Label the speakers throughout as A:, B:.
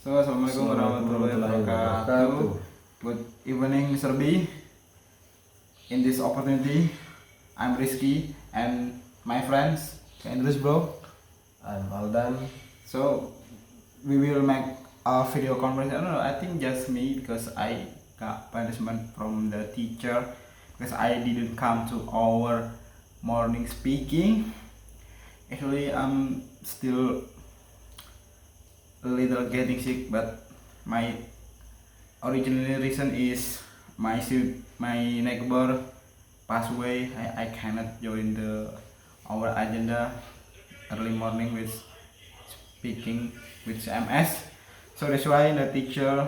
A: So, Assalamualaikum warahmatullahi wabarakatuh. Good evening, Mr. B. In this opportunity, I'm Rizky and my friends. Can you introduce, bro?
B: I'm Aldan.
A: So, we will make a video conference. I don't know, I think just me because I got punishment from the teacher because I didn't come to our morning speaking. Actually, I'm still a little getting sick, but my original reason is my neighbor passed away. I cannot join our agenda early morning with speaking with MS. So that's why the teacher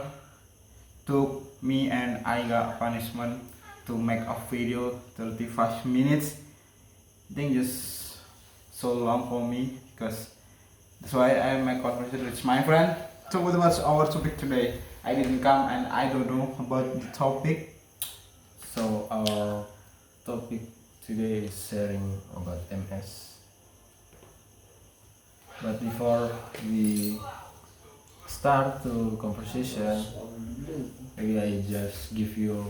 A: took me and I got punishment to make a video 35 minutes. I think just so long for me because that's why I make conversation with my friend. So what was our topic today? I didn't come and I don't know about the topic.
B: So our topic today is sharing about MS. But before we start the conversation, maybe I just give you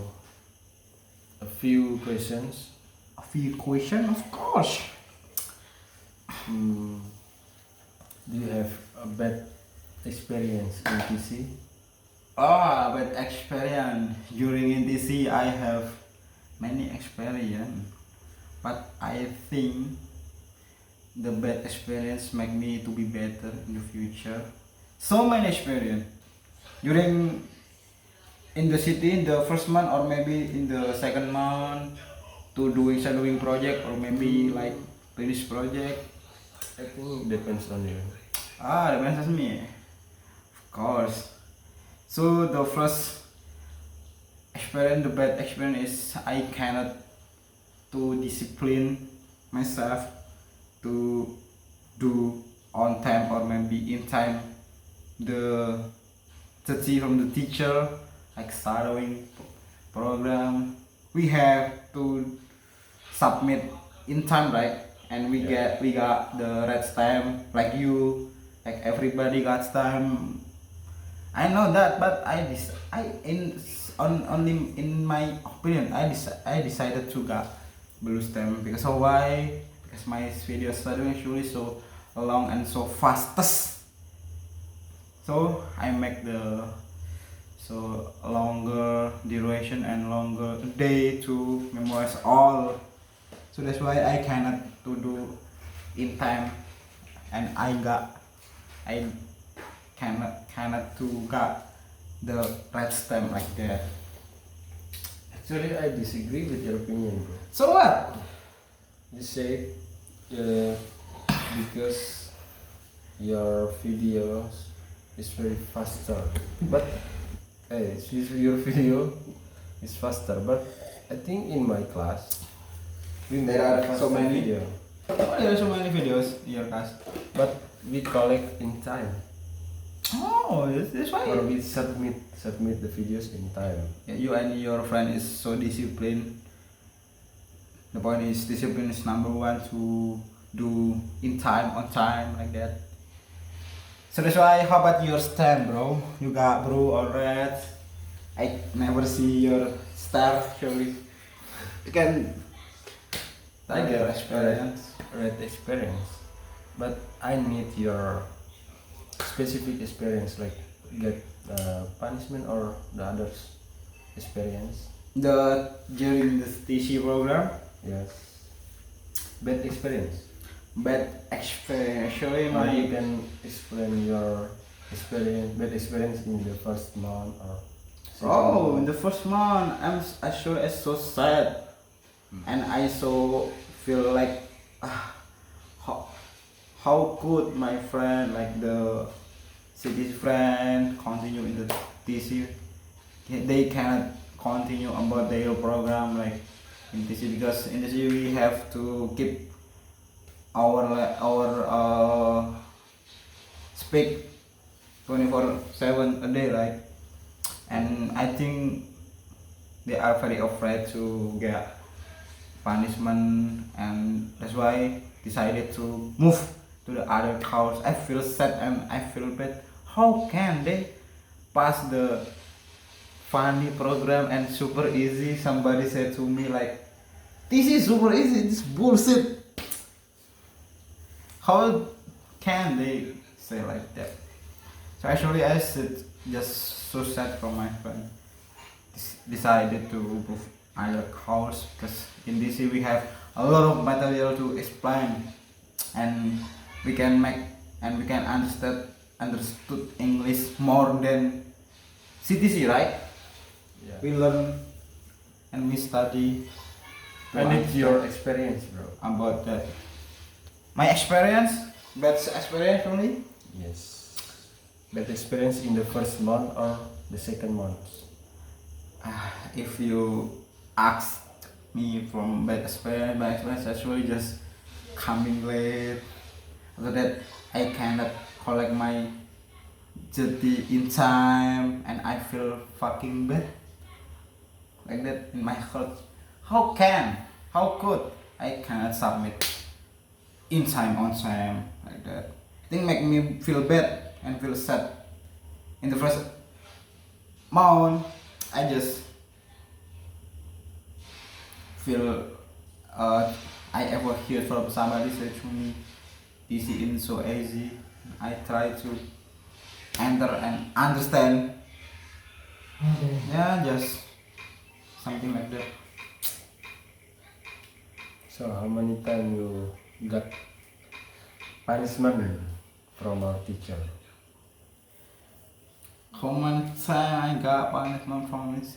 B: a few questions.
A: A few questions, of course.
B: Do you have a bad experience in PC?
A: Ah, but experience during NTC I have many experience, but I think the bad experience make me to be better in the future. So many experience during in the city in the first month or maybe in the second month to doing project or maybe like finish project.
B: I think it depends on you.
A: Depends on me, of course. So the first experience, the bad experience is I cannot to discipline myself to do on time or maybe in time the study from the teacher, like shadowing program. We have to submit in time, right? And we got the red stamp like you, like everybody got stamp. I know that, but only in my opinion, I decided to get blue stamp because of why? Because my video study actually so long and so fastest. So I make the so longer duration and longer day to memorize all. So that's why I cannot to do in time, and I cannot to get the red stamp like that.
B: Actually, I disagree with your opinion, bro.
A: So what?
B: You say because your videos is very faster, but your video is faster. But I think in my class we
A: There are so
B: faster
A: many.
B: video,
A: Oh, there are so many videos in your class.
B: but we collect in time,
A: Oh, that's why.
B: or we submit the videos in time.
A: Yeah, you and your friend is so disciplined. The point is discipline is number one to do in time, on time, like that. So that's why. How about your stamp, bro? You got blue or red? I never see your star actually. You can.
B: I
A: Tell
B: get
A: your experience.
B: red experience, but I need your specific experience, like get punishment or the others experience.
A: During the TC program,
B: Yes, bad experience.
A: bad experience. Actually,
B: Or you
A: my
B: can explain your bad experience in the first month or second
A: in
B: month.
A: the first month, I'm so sad, and I so feel like how could my friend like the city friend continue in the TC? They cannot continue about their program like in TC because in TC we have to keep our speak 24/7 a day, right? And I think they are very afraid to get punishment, and that's why decided to move to the other house. I feel sad and I feel bad. How can they pass the funny program and super easy. Somebody said to me like, this is super easy, this bullshit. How can they say like that? So actually I said just so sad from my friend. Decided to move other course because in DC we have a lot of material to explain, and we can make and we can understood English more than CTC, right?
B: Yeah.
A: We learn and we study to
B: And it's your
A: understand
B: experience, bro.
A: about that. My experience, bad experience only.
B: Yes. Bad experience in the first month or the second month?
A: If you ask me from bad experience, my experience actually just coming late. After that, I cannot collect my duty in time, and I feel fucking bad. Like that in my heart. How could I cannot submit in time on time like that? I think make me feel bad and feel sad. In the first month, I just feel I ever hear from somebody say to me, this is so easy. I try to enter and understand. Yeah, just something like that.
B: So how many times you got punishment from our teacher?
A: How many times I got punishment from this?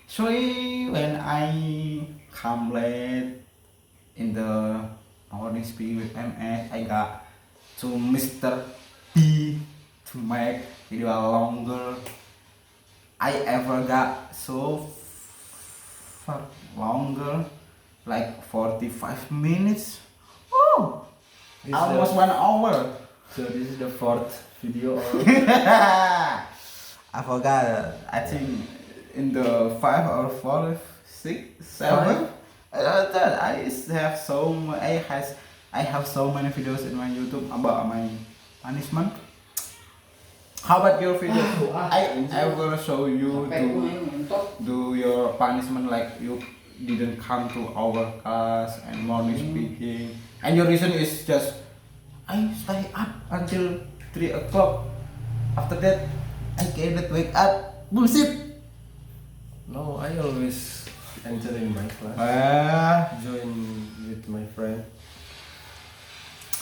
A: Actually, when I come late in the morning speak with MS, I got to Mr. B to make video longer. I ever got so far longer, like 45 minutes. Oh,
B: This
A: almost
B: is
A: 1 hour.
B: So this is the fourth video or
A: I forgot. I think in the 5 or 4, 6, 7. I have I have so many videos in my YouTube about my punishment. How about your video? I will show you to do your punishment, like you didn't come to our class and morning speaking, and your reason is just I stay up until 3 o'clock. After that, I cannot wake up. Bullshit.
B: no, I always enter in my class, join with my friend.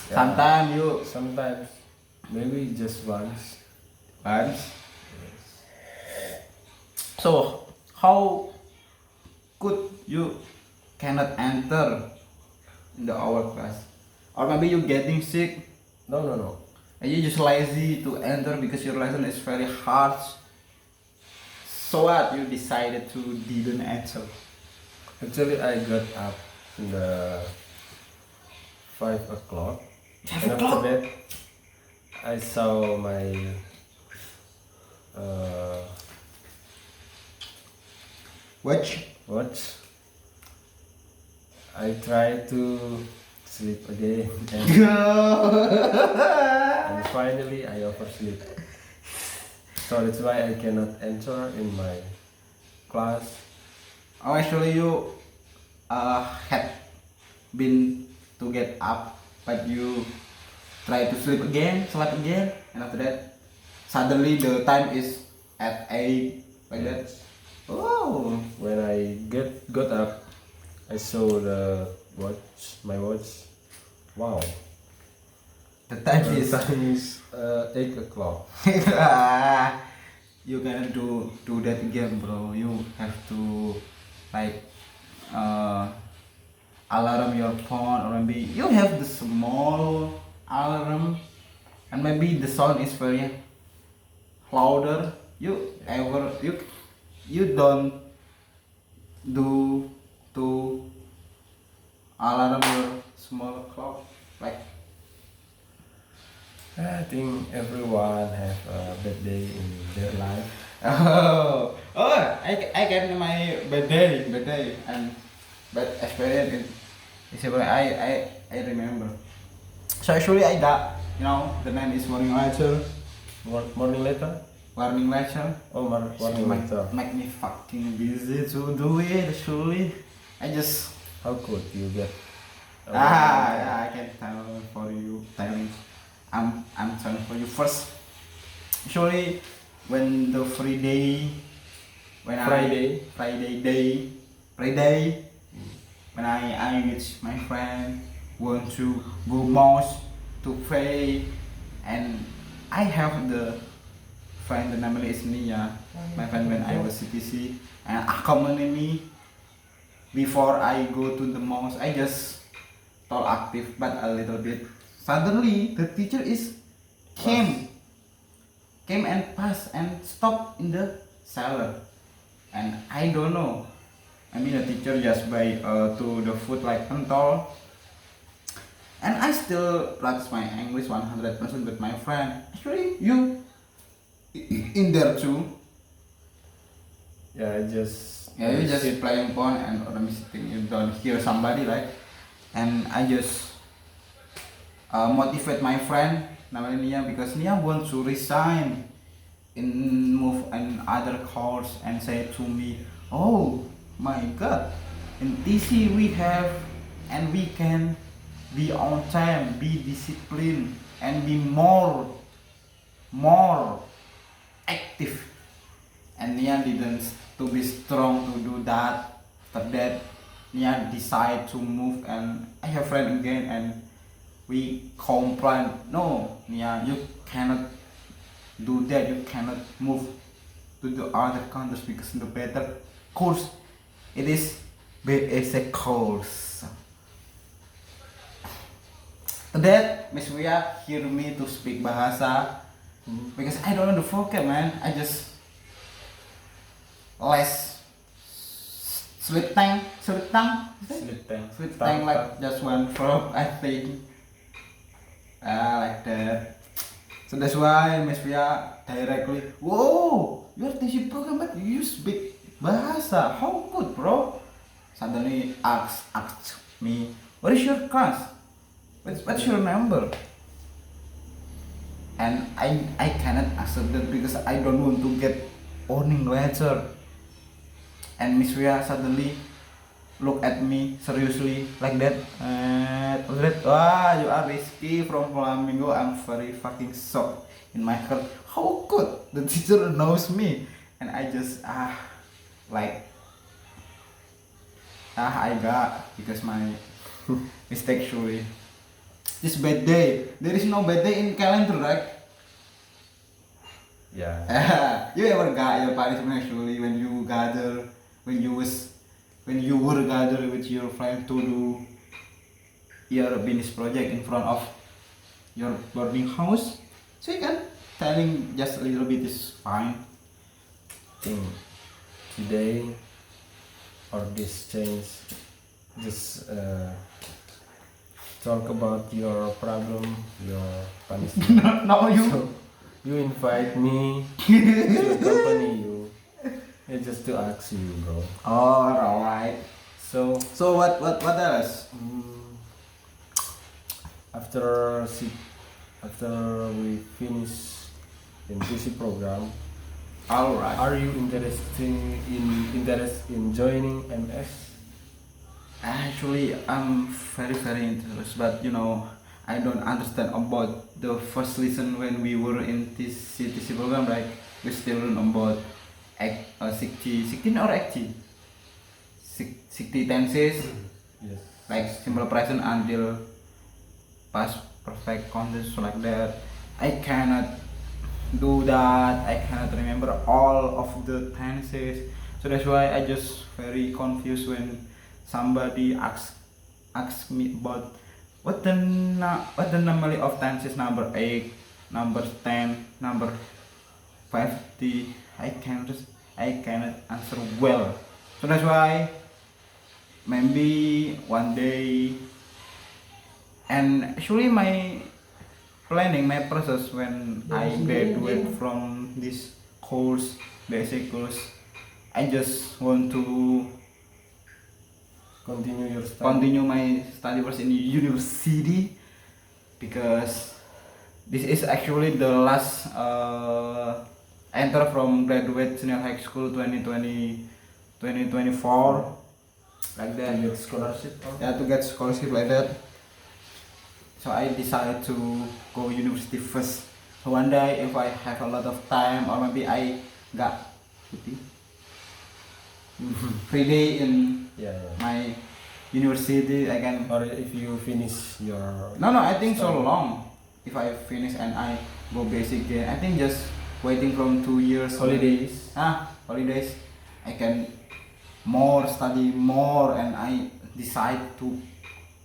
B: Yeah,
A: Sometimes you
B: sometimes, maybe just once.
A: once. So how could you cannot enter in the our class? Or maybe you getting sick
B: No.
A: and you just lazy to enter because your lesson is very hard. So what you decided to didn't enter?
B: Actually, I got up in the 5 o'clock.
A: 5
B: And
A: o'clock?
B: after that, I saw my uh,
A: Watch.
B: watch. I tried to sleep again, and finally I oversleep. So that's why I cannot enter in my class.
A: Oh, actually you had been to get up, but you try to sleep again, and after that, suddenly the time is at 8, like that. Oh,
B: When I got up, I saw my watch. Wow,
A: the time
B: the
A: is.
B: time is 8 o'clock.
A: You cannot do that again, bro. You have to like alarm your phone, or maybe you have the small alarm, and maybe the sound is very louder. You don't do to alarm your small clock like.
B: I think everyone have a bad day in their life.
A: I get my birthday, and bad experience in December. I remember. So actually I got, the name is Morning Lighter.
B: Morning later.
A: warning lecture.
B: Warning lecture.
A: Make me fucking busy to do it. Surely, I just
B: How could you get? a warning lecture?
A: yeah, I can tell for you. I'm telling for you first. Surely, when the free day, Friday, when I with my friend want to go mouse to play, and I have the friend, the name is Nia, my friend when I was CTC, and accompany me before I go to the mouse. I just talk active but a little bit. Suddenly the teacher came and passed and stopped in the cellar, and I don't know. I mean the teacher just by to the foot like pentol, and I still practice my English 100% with my friend. Actually, you in there too.
B: Yeah, I just.
A: Yeah, you just playing phone and or sitting. You don't hear somebody like, and I just motivate my friend namanya Nia because Nia want to resign in move in other course and say to me, oh my god, in TC we have and we can be on time, be disciplined, and be more active. And Nia didn't to be strong to do that. After that, Nia decide to move, and I have friend again, and we complain. No, Nia, you cannot do that. You cannot move to the other countries because the better course it is BSc course. That Miss Wia hear me to speak bahasa because I don't know the vocab, man. I just less sweet tang like just one verb, I think. Like that. So that's why Miss Via directly, whoa, your TC program but you speak bahasa, how good, bro? Suddenly asked me, what is your class? What's your number? And I cannot accept that because I don't want to get warning letter. And Miss Via suddenly look at me seriously like that. You are Rizky from Flamingo. I'm very fucking shocked in my heart. How could the teacher knows me? And I just I got because my mistake surely. This bad day. There is no bad day in calendar, right?
B: Yeah.
A: You ever got your punishment actually when you gather when you were gathered with your friend to do your business project in front of your boarding house, so you can telling just a little bit is fine.
B: Think today or this change, just talk about your problem, your punishment.
A: No, you.
B: So, you invite me to accompany you. Just to ask you, bro.
A: Oh, alright.
B: So
A: What else?
B: after we finish in TC program,
A: Alright.
B: are you interested in joining MS?
A: Actually, I'm very interested, but I don't understand about the first lesson when we were in this CTC program, right? We still learn about 16 or 80 tenses,
B: Yes.
A: like simple present until past perfect continuous like that. I cannot do that. I cannot remember all of the tenses, so that's why I just very confused when somebody asks me about what the number of tenses, number 8, number 10, number 50. I cannot answer well, so that's why maybe one day. And actually my planning, my process when I graduate from this course, basic course, I just want to continue my study first in university because this is actually the last enter from graduate senior high school 2020 2024 like
B: To
A: that.
B: get scholarship or?
A: Yeah, to get scholarship like that. So I decided to go university first. So one day if I have a lot of time or maybe I got free day in
B: Yeah, yeah.
A: my university, I can.
B: Or if you finish your
A: No, I think so
B: study.
A: long. If I finish and I go basic then I think just waiting from 2 years
B: Holidays.
A: holidays, I can more study more and I decide to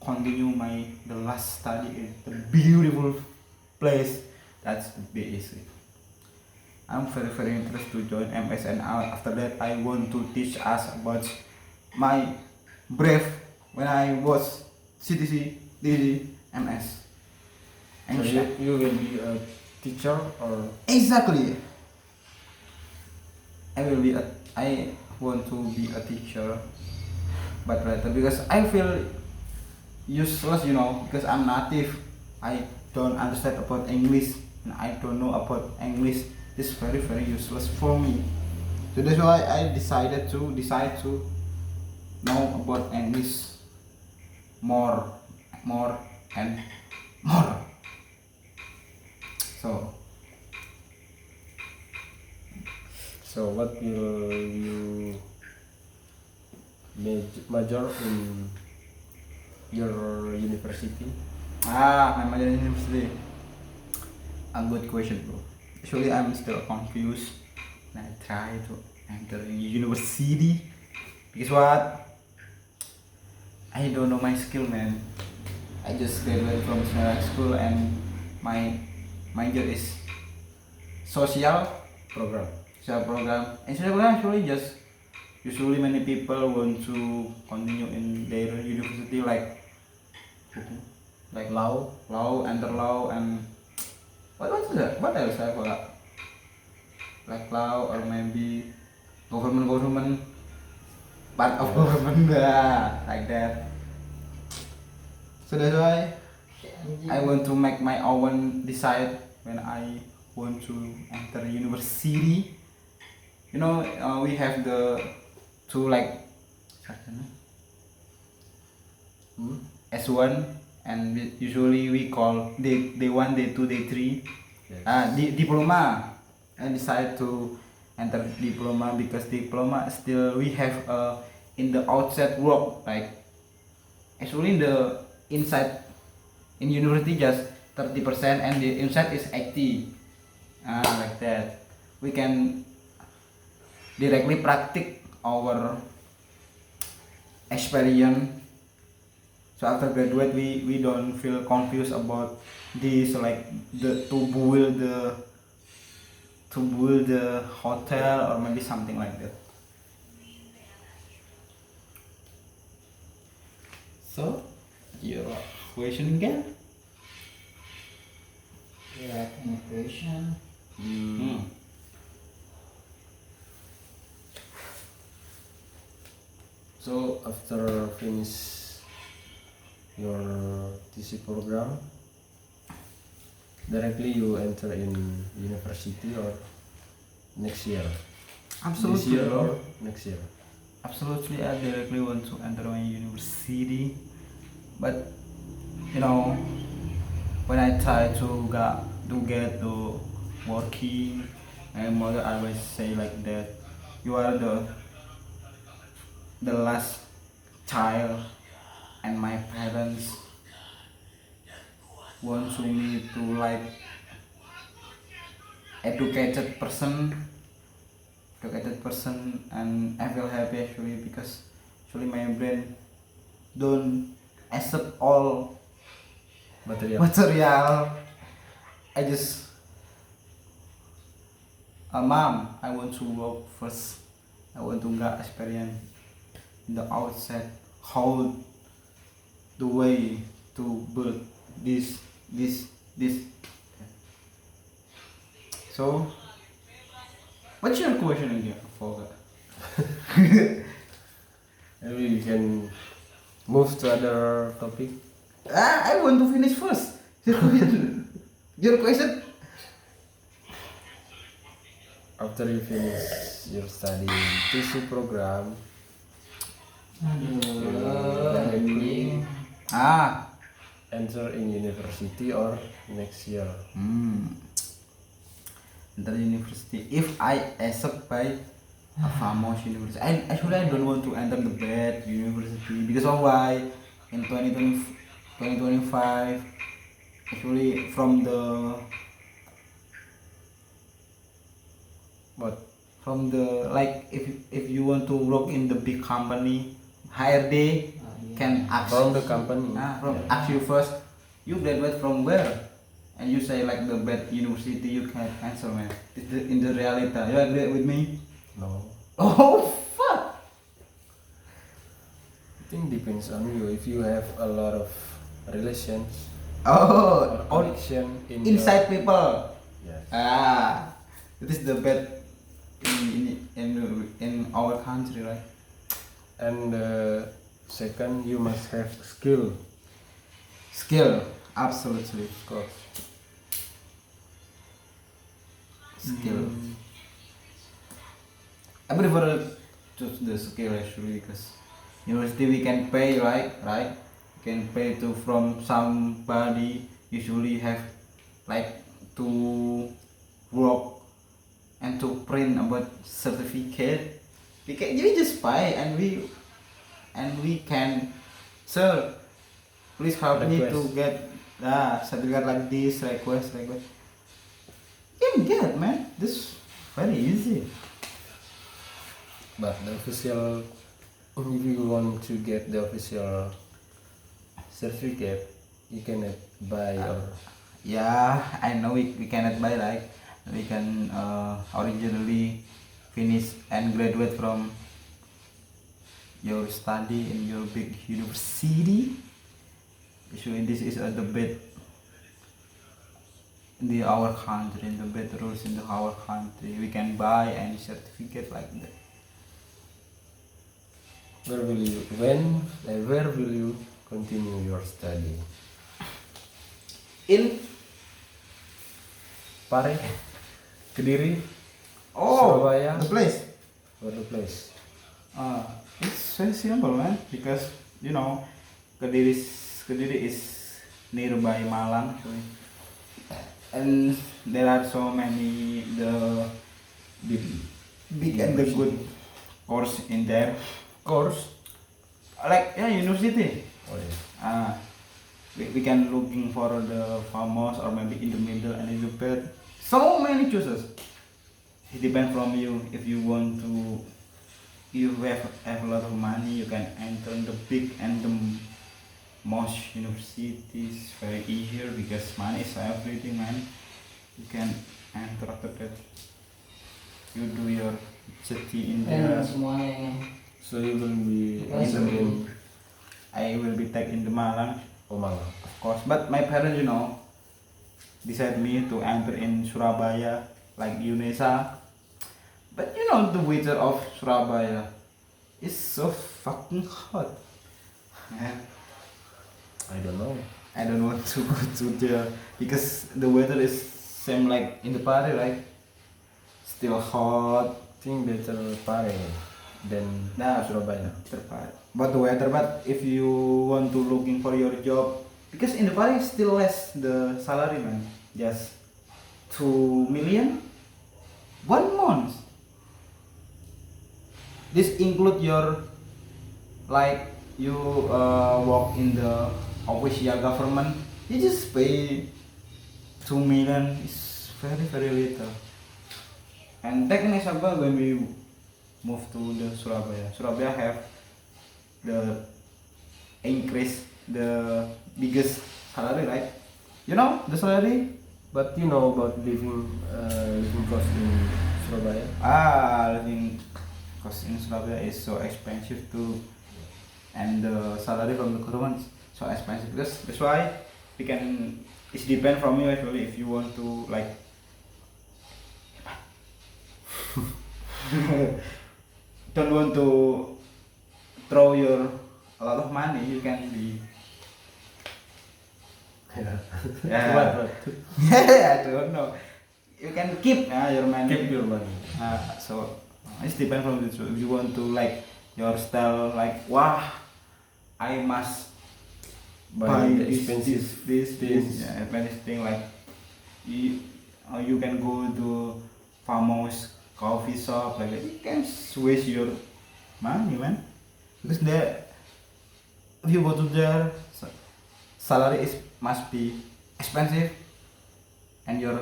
A: continue my the last study in the beautiful place that's the BSc. I'm very interested to join MS and after that I want to teach us about my brief when I was CTC DD MS.
B: So you will be a teacher or?
A: Exactly. I want to be a teacher, but later because I feel useless, because I'm native. I don't understand about English and I don't know about English. This is very useless for me. So that's why I decide to know about English more and more.
B: So what will you major in your university?
A: My major in university. A good question, bro. Actually, I'm still confused. And I try to enter university because what? I don't know my skill, man. I just graduated from senior high school and my major is social
B: Program.
A: program. And social program actually just usually many people want to continue in their university like law, enter law, and what's that? What else I forgot? Like law or maybe government part of government, yeah, like that. So that's why I want to make my own decide when I want to enter university. We have the two like S1 and usually we call day 1, day 2, day 3.
B: Yes.
A: Diploma. I decided to enter diploma because diploma still we have in the outside work like actually in the inside in university just 30% and the inside is 80, like that we can directly practice our experience. So after graduate we don't feel confused about this like to build the hotel or maybe something like that. So your question again?
C: You have any question?
B: So after finish your TC program, directly you enter in university or next year?
A: Absolutely,
B: This year
A: bro.
B: or next year?
A: Absolutely, I directly want to enter my university, but when I try to get to working, my mother always say like that, you are the last child, and my parents want to me to like educated person, and I feel happy actually because actually my brain don't accept all material. I just mom, I want to work first. I want to get experience in the outside how the way to build this. So what's your question again? I forgot.
B: Maybe you can move to other topic.
A: I want to finish first. Your question.
B: after you finish your study TC program,
C: Anjing.
A: Ah,
B: enter in university or next year?
A: enter university. If I accept by a famous university, I don't want to enter the bad university because of why in 2025 actually
B: But
A: from the like if you want to work in the big company, HRD can ask
B: from the company.
A: ask you first, you graduate from where, and you say like the bad university, you can answer, man. In the reality, you agree with me?
B: No,
A: Oh fuck.
B: I think depends on you. If you have a lot of relations
A: Oh,
B: or connection in
A: inside people.
B: Yes.
A: It is the bad in our country, right?
B: And second, you must have skill,
A: Skill, absolutely.
B: of course.
A: Skill. I prefer to the skill actually because university we can pay, right? We can pay to from somebody. Usually have like to work and to print about certificate. We just buy and we can, sir, please help me to
B: Request.
A: get certificate like this, request like that. You can get, man. This very easy.
B: But the official, if you want to get the official certificate, you cannot buy or
A: Yeah, I know we cannot buy, like we can originally finish and graduate from your study in your big university. Usually this is the bad in our country, in the bad rules in our country. We can buy any certificate like that.
B: where will you continue your study?
A: In
B: Pare, Kediri,
A: oh,
B: Surabaya?
A: the place.
B: or the place?
A: It's very simple, man, because you know Kediri is nearby Malang, actually. And there are so many the big and the good course in there.
B: Course?
A: Like university.
B: Oh yeah.
A: We can looking for the famous or maybe in the middle and in the bad. So many choices. It depends from you. If you want to, you have a lot of money, you can enter the big and the most universities very easier because money is everything, man. You can enter after that. You do your study in there.
C: Semuanya.
B: So you will be
C: Yes,
B: in
A: I will be taken in the Malang,
B: Malang.
A: of course. But my parents, decide me to enter in Surabaya, like UNESA. But the weather of Surabaya is so fucking hot. Man,
B: I don't know.
A: I don't want to go to there because the weather is same like in the party, right? Still hot.
B: Think better Pare than
A: Nah,
B: Surabaya.
A: But the weather, but if you want to looking for your job, because in the Paris still less the salary, man, just 2 million 1 month. This include your like you work in the official government, you just pay 2 million. It's very little. And take an example when we move to the Surabaya have the increase the biggest salary, right? You know the salary?
B: But you know about living cost in Surabaya?
A: Living cost in Surabaya is so expensive too, and the salary from the government is so expensive. That's why we can. It depends from you actually if you want to like. Don't want to throw your a lot of money, you can be
B: Yeah.
A: yeah.
B: What?
A: I don't know. you can keep your money.
B: Keep your money.
A: So it's depend from the if you want to like your style like wah, I must buy
B: the
A: this
B: expensive
A: this
B: things.
A: expensive thing like you can go to famous coffee shop like that. You can waste your money, man, because there if you go to there salary is must be expensive and your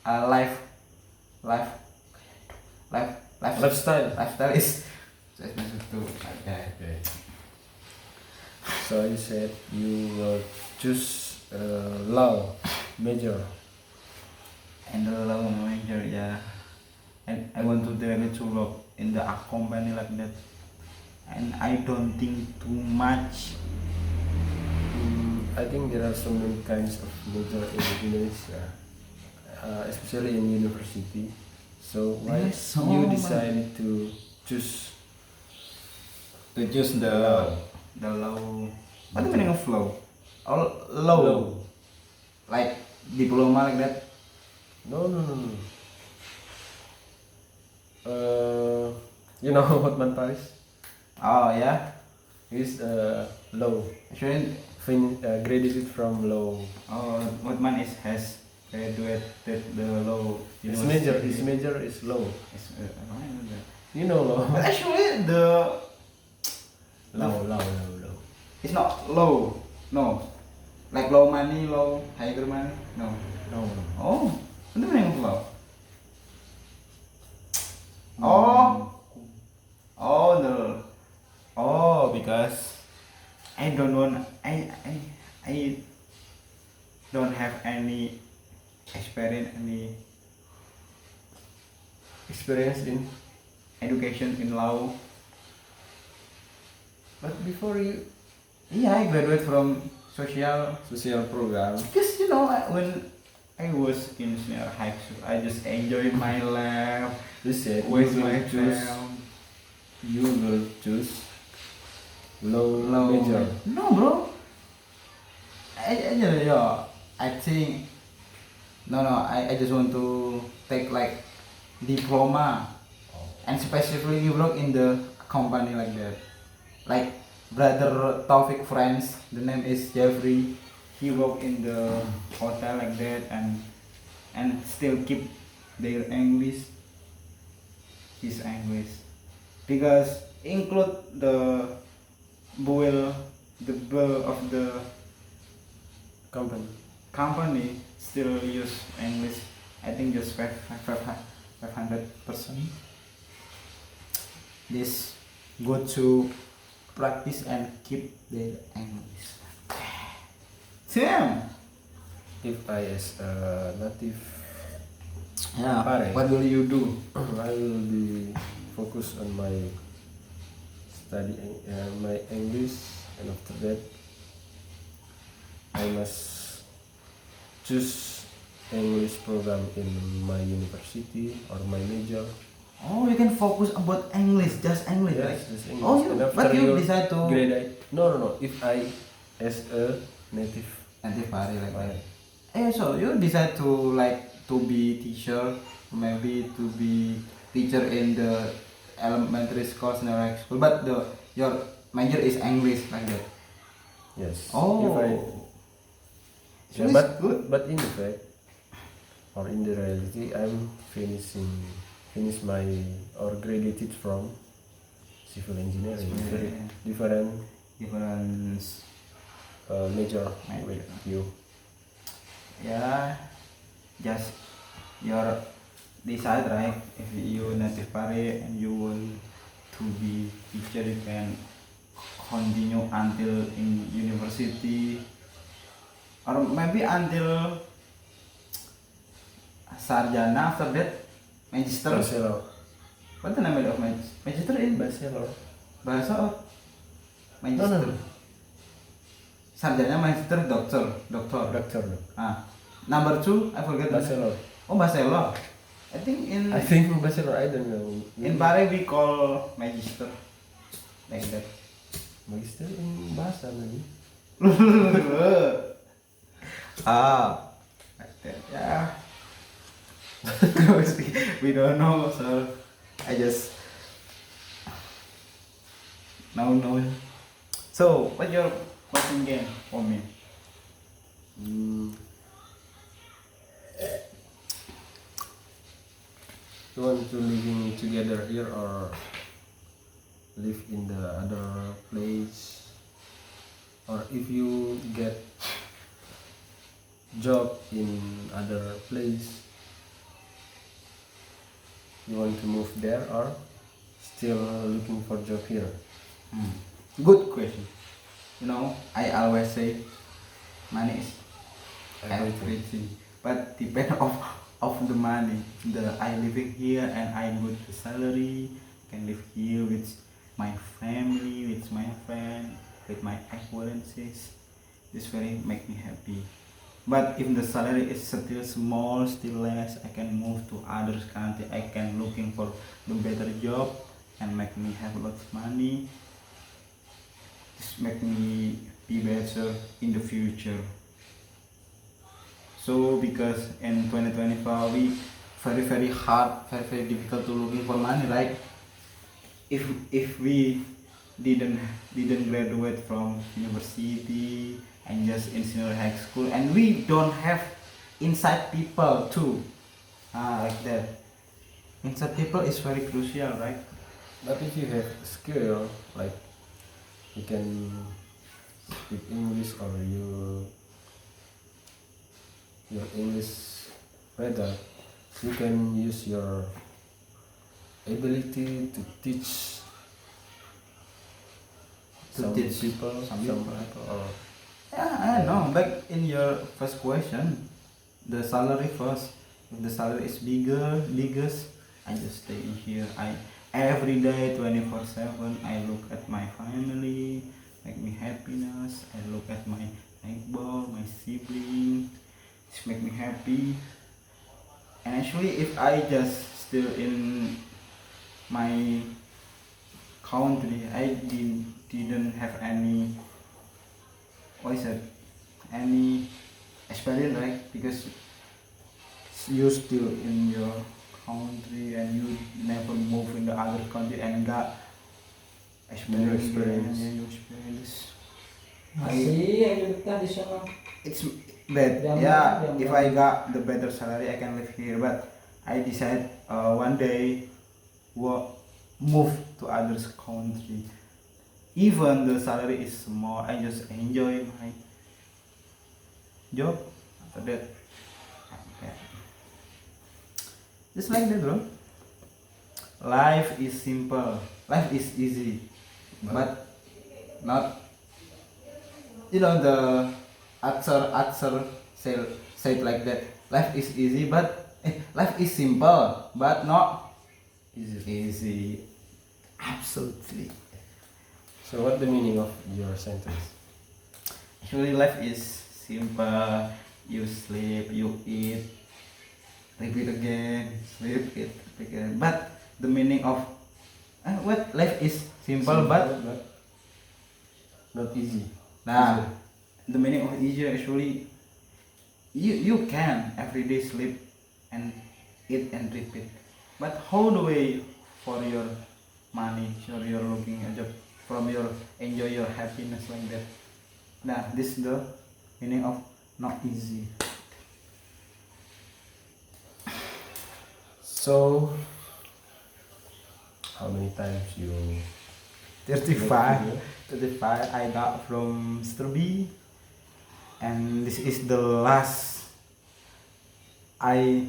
A: life life
B: Lifestyle.
A: lifestyle is so expensive too. Okay.
B: Okay. So you said you will choose law major.
A: And the law manager, yeah. And I want to directly to work in the company like that. And I don't think too much.
B: I think there are so many kinds of major in Indonesia, especially in university. So why
A: There's so
B: you
A: many.
B: decided to choose
A: To choose the law. What the meaning of law? Or
B: law?
A: law? Like diploma like that.
B: No. You know Hotman Paris?
A: Oh yeah.
B: He's law.
A: Actually,
B: Graduated from law.
A: what man is has graduated the law.
B: His
A: university.
B: major is law.
A: I know that.
B: You know law.
A: But actually the
B: Law.
A: it's not low. No. Like low money, low higher money. No.
B: No.
A: Oh, what the meaning of low? Because I don't want I don't have any
B: Experience in.
A: education in law.
B: But before you
A: Yeah, I graduate from social
B: social program.
A: because when I was in senior high school, I just enjoy my life
B: You said
A: with
B: you
A: my
B: will choose.
A: friend.
B: You will choose law
A: Low
B: major.
A: No, bro. I think no. I just want to take like diploma and specifically you work in the company like that. Like brother Taufik friends, the name is Jeffrey. He work in the hotel like that and still keep their English. His English because include the bill of the company still use English. I think just 500%. This go to practice and keep their English. Sam.
B: If I as a native,
A: Yeah.
B: Pare.
A: What will you do?
B: I will be focused on my study my English, and after that I must choose English program in my university or my major.
A: Oh, you can focus about English, just English, right?
B: Yes, just English.
A: Oh,
B: And
A: but
B: after
A: you
B: your
A: decide to
B: grade. No. If I as a native.
A: native Pare like that. So you decide to like to be teacher, maybe to be teacher in the elementary school, senior high school, but your major is English like that.
B: Yes.
A: Oh,
B: If I,
A: so
B: yeah,
A: it's
B: but
A: good.
B: but in the fact or in the reality, I'm finish my or graduated from civil engineering. Very different
A: Difference.
B: major
A: Major.
B: with you.
A: Yeah, just your decide, right? If you native Pare and you want to be teacher, you can continue until in university or maybe until sarjana. After that magister.
B: Bachelor.
A: What the name of magister in
B: Bachelor.
A: bahasa of magister?
B: No.
A: Sarjana, magister, doctor.
B: Doctor.
A: Number 2 I forget the name.
B: Bachelor.
A: Oh, bachelor. I think
B: I think bachelor. I don't know.
A: in Pare we call magister like that.
B: Magister in bahasa maybe.
A: Like that. Yeah. Because we don't know, so I just no. So what's your question game for me?
B: Mm. You want to living together here or live in the other place? Or if you get job in other place, you want to move there or still looking for job here?
A: Good question. You know, I always say money is
B: Everything.
A: everything, but depend of the money. I living here and I good the salary. Can live here with my family, with my friend, with my acquaintances. This very make me happy. But if the salary is still small, still less, I can move to other country. I can looking for the better job and make me have a lot of money. This make me be better in the future. So because in 2024 we very hard, very difficult to looking for money, right? If we didn't graduate from university and just in senior high school, and we don't have inside people too, like that. Inside people is very crucial, right?
B: But if you have skill, like you can speak English or your English better, you can use your ability to teach
A: To
B: some
A: teach
B: people,
A: some people.
B: or
A: Yeah, I know. Back in your first question, the salary first. If the salary is biggest, I just stay in here. I every day 24/7. I look at my family, make me happiness. I look at my neighbor, my sibling. It's make me happy. And actually, if I just still in my country, I didn't have any, what is it, any experience, right? Because you still in your country and you never move in the other country and got
B: experience.
A: Yeah, your experience.
C: Masih aja betah di sana.
A: It's bad.
C: Jamban,
A: Yeah,
C: jamban.
A: if I got the better salary, I can live here. But I decide one day move to others country. Even the salary is small, I just enjoy my job. After that, just like that, bro. Life is simple. Life is easy, but not. You know the answer said like that. Life is easy, but life is simple, but not easy. Absolutely.
B: So what the meaning of your sentence?
A: Actually, life is simple. You sleep, you eat, repeat again, sleep, eat, repeat again. But the meaning of what life is simple, but
B: not easy.
A: nah, the meaning of easy actually you can every day sleep and eat and repeat. But how the way for your money, so you're looking at job from your enjoy your happiness like that. Nah, this is the meaning of not easy.
B: So how many times you
A: 35 35 I got from Mr. B, and this is the last I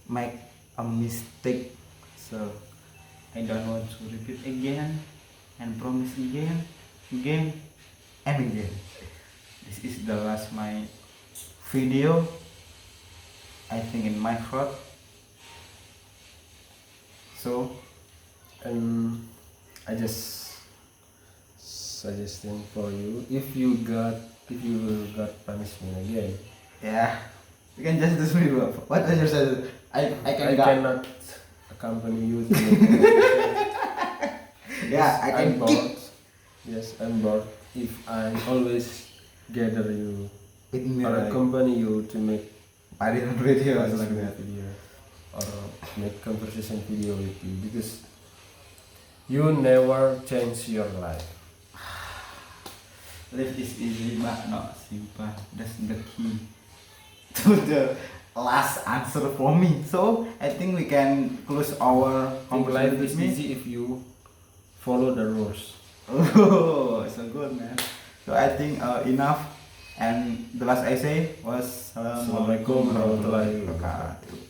A: make a mistake, so I don't want to repeat again and promise again and again. This is the last my video, I think, in my heart. So
B: and I just suggesting for you, if you will got punishment again,
A: yeah, you can just do me, bro. What is your suggestion? I
B: cannot accompany you to
A: yeah, I
B: I'm
A: can keep
B: bored. Yes, I'm bored. If I always gather you
A: it me
B: or
A: right.
B: accompany you to make
A: I didn't videos
B: Just
A: like
B: make
A: that.
B: video or make conversation video with you because you never change your life.
A: Life is easy but not simple. That's the key to the last answer for me. So I think we can close our
B: I think life
A: conversation
B: is
A: with me.
B: easy if you follow the rules.
A: Oh, so good, man. So I think enough. And the last I say was
B: Assalamualaikum warahmatullahi
A: wabarakatuh.